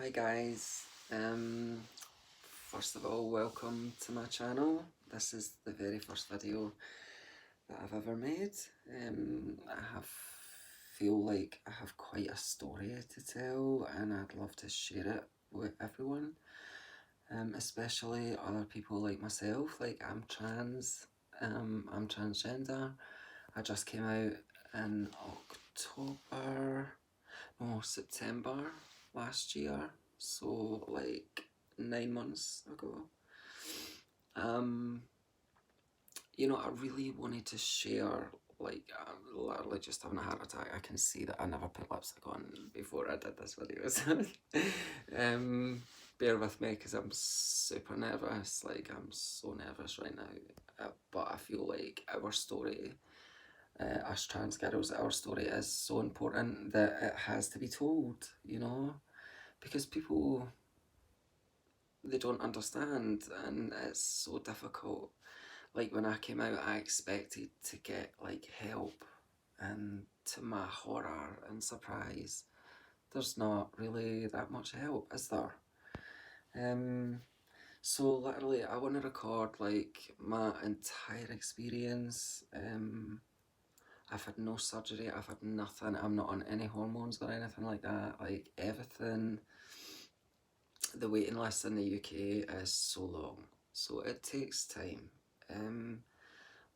Hi guys, first of all, welcome to my channel. This is the very first video that I've ever made. Feel like I have quite a story to tell and I'd love to share it with everyone, especially other people like myself. Like I'm transgender. I just came out in September last year, so like 9 months ago. I really wanted to share, like, literally just having a heart attack. I can see that I never put lipstick on before I did this video, so bear with me because I'm super nervous. Like, I'm so nervous right now. But I feel like our story, us trans girls, our story is so important that it has to be told, because people, they don't understand and it's so difficult. Like when I came out, I expected to get like help, and to my horror and surprise, there's not really that much help, is there? Um, so literally, I want to record like my entire experience. I've had no surgery, I've had nothing, I'm not on any hormones or anything like that. Like everything, the waiting list in the UK is so long, so it takes time.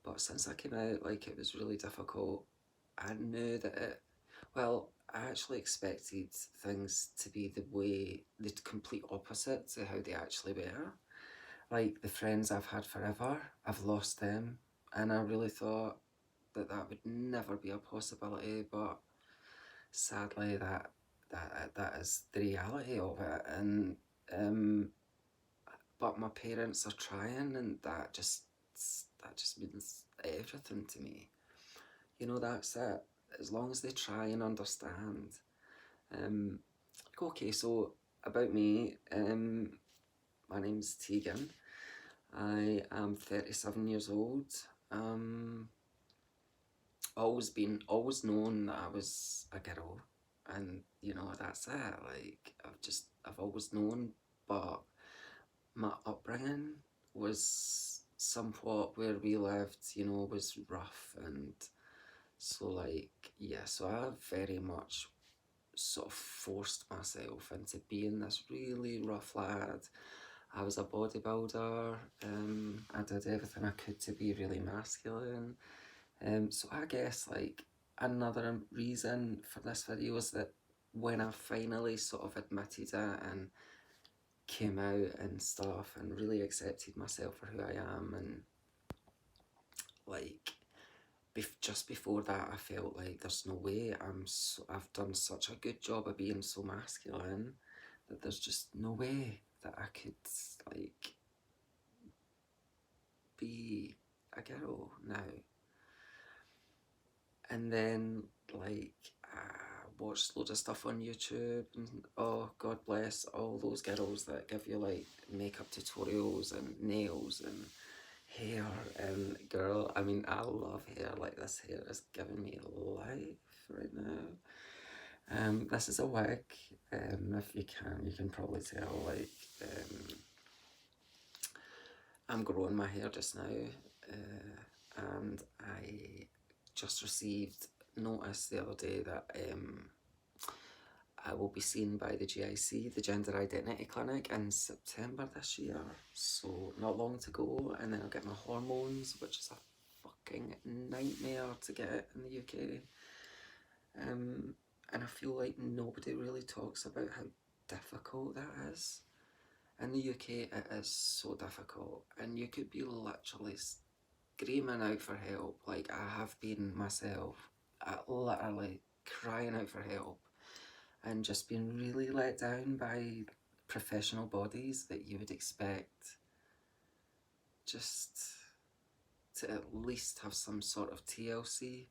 But since I came out, like, it was really difficult. I knew that I actually expected things to be the complete opposite to how they actually were. Like, the friends I've had forever, I've lost them, and I really thought that that would never be a possibility, but sadly that is the reality of it. And but my parents are trying, and that just means everything to me. That's it. As long as they try and understand. Um, okay, so about me, my name's Tegan. I am 37 years old. Always known that I was a girl, and that's it. Like I've always known, but my upbringing was somewhat where we lived, was rough, and so so I very much sort of forced myself into being this really rough lad. I was a bodybuilder. I did everything I could to be really masculine. So I guess like another reason for this video is that when I finally sort of admitted it and came out and stuff and really accepted myself for who I am, and like just before that I felt like there's no way I've done such a good job of being so masculine that there's just no way that I could like be a girl now. And then like I watched loads of stuff on YouTube, and oh god bless all those girls that give you like makeup tutorials and nails and hair. And girl, I mean, I love hair. Like this hair is giving me life right now. This is a wig. If you can probably tell. Like, I'm growing my hair just now, and I just received notice the other day that I will be seen by the GIC, the Gender Identity Clinic, in September this year. So not long to go, and then I'll get my hormones, which is a fucking nightmare to get in the UK. And I feel like nobody really talks about how difficult that is. In the UK, it is so difficult, and you could be literally screaming out for help, like I have been myself, literally crying out for help, and just being really let down by professional bodies that you would expect just to at least have some sort of TLC.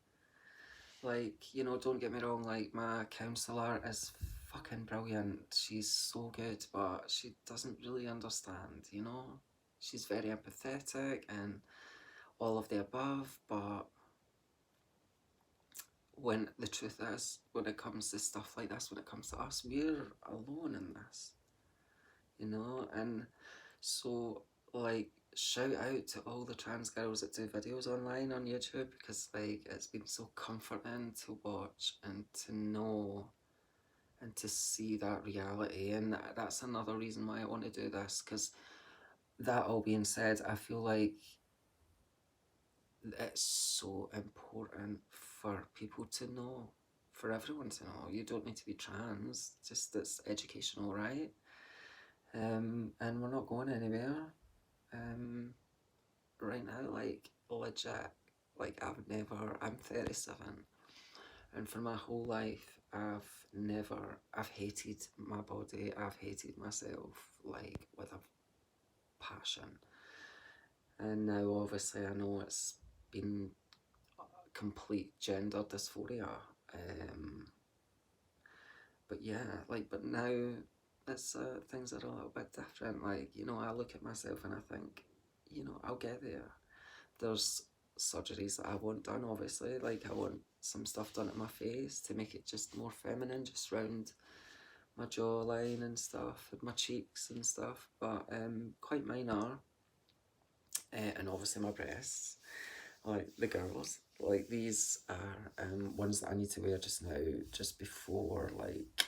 Like, don't get me wrong, like my counsellor is fucking brilliant. She's so good, but she doesn't really understand, She's very empathetic and all of the above, but when the truth is, when it comes to stuff like this, when it comes to us, we're alone in this, you know? And so, like, shout out to all the trans girls that do videos online on YouTube, because, like, it's been so comforting to watch and to know and to see that reality. And that's another reason why I want to do this, because that all being said, I feel like it's so important for people to know, for everyone to know. You don't need to be trans, just it's educational, right? And we're not going anywhere. Right now, like, legit, like, I'm 37, and for my whole life, I've hated my body, I've hated myself, like, with a passion. And now, obviously, I know it's been complete gender dysphoria. Um, but yeah, like, but now it's things are a little bit different. Like, you know, I look at myself and I think, you know, I'll get there. There's surgeries that I want done, obviously. Like, I want some stuff done at my face to make it just more feminine, just round my jawline and stuff, and my cheeks and stuff. But quite minor. And obviously my breasts, like the girls. Like, these are ones that I need to wear just now, just before, like,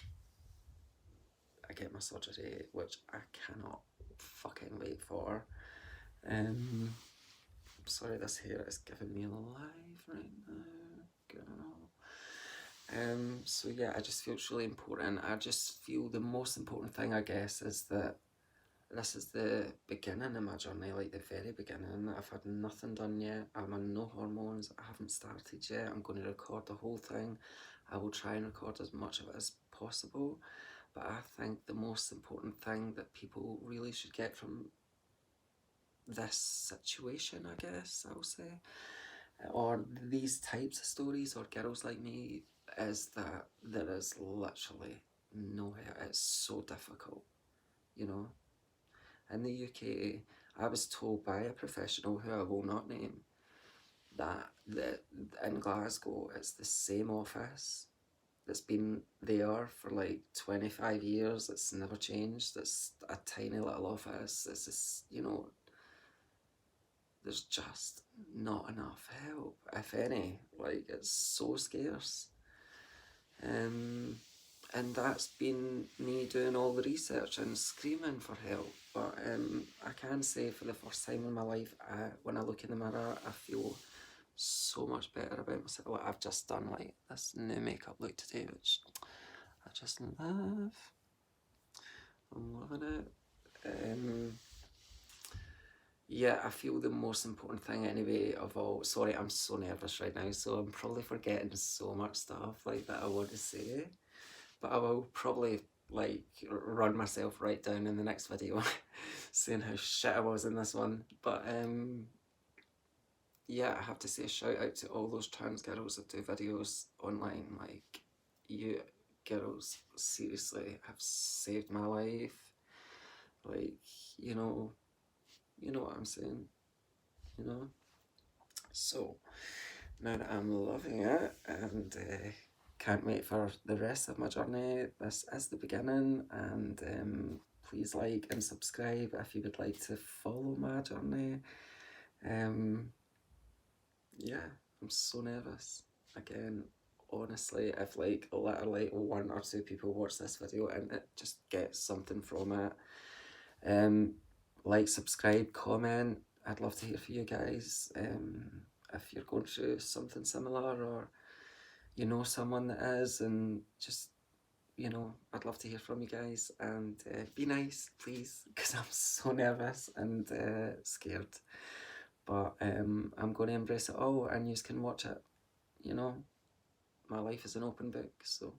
I get my surgery, which I cannot fucking wait for. Sorry, this hair is giving me life right now, girl. So yeah, I just feel it's really important. I just feel the most important thing, I guess, is that this is the beginning of my journey, like the very beginning. I've had nothing done yet. I'm on no hormones. I haven't started yet. I'm going to record the whole thing. I will try and record as much of it as possible. But I think the most important thing that people really should get from this situation, I guess I'll say, or these types of stories, or girls like me, is that there is literally nowhere. It's so difficult, you know. In the UK, I was told by a professional who I will not name that in Glasgow it's the same office that's been there for like 25 years. It's never changed. It's a tiny little office. It's just, you know, there's just not enough help, if any. Like, it's so scarce. Um, and that's been me doing all the research and screaming for help. But I can say, for the first time in my life, when I look in the mirror, I feel so much better about myself. Like, I've just done like this new makeup look today, which I just love. I'm loving it. Yeah, I feel the most important thing anyway of all. Sorry, I'm so nervous right now, so I'm probably forgetting so much stuff like that I want to say. But I will probably like run myself right down in the next video saying how shit I was in this one. But yeah, I have to say a shout out to all those trans girls that do videos online. Like, you girls seriously have saved my life. Like, you know, you know what I'm saying, you know? So now that I'm loving it and can't wait for the rest of my journey, this is the beginning. And please like and subscribe if you would like to follow my journey. Yeah, I'm so nervous. Again, honestly, if like literally one or two people watch this video and it just gets something from it, like, subscribe, comment. I'd love to hear from you guys. If you're going through something similar, or you know someone that is, and just, you know, I'd love to hear from you guys. And be nice, please, because I'm so nervous and scared. But I'm going to embrace it all, and you can watch it. You know, my life is an open book. So,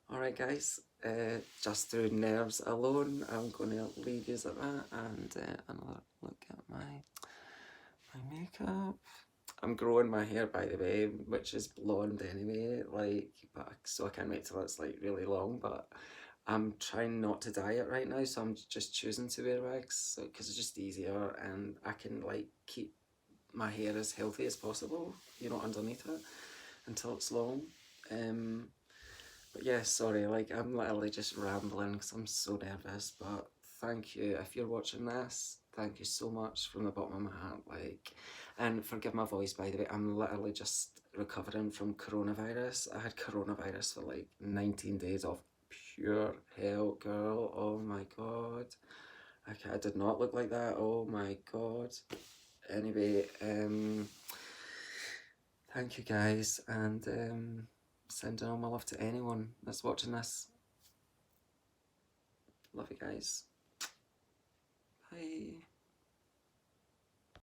alright, guys, just through nerves alone, I'm going to leave you at that, and another look at my makeup. I'm growing my hair, by the way, which is blonde anyway, like, but so I can't wait till it's like really long. But I'm trying not to dye it right now, so I'm just choosing to wear wigs, so because it's just easier, and I can like keep my hair as healthy as possible, you know, underneath it. until it's long. But yeah, sorry, like I'm literally just rambling because I'm so nervous. But thank you if you're watching this. Thank you so much from the bottom of my heart. Like, and forgive my voice by the way. I'm literally just recovering from coronavirus. I had coronavirus for like 19 days of pure hell, girl. Oh my god. I did not look like that. Oh my god. Anyway, thank you guys, and sending all my love to anyone that's watching this. Love you guys. Bye.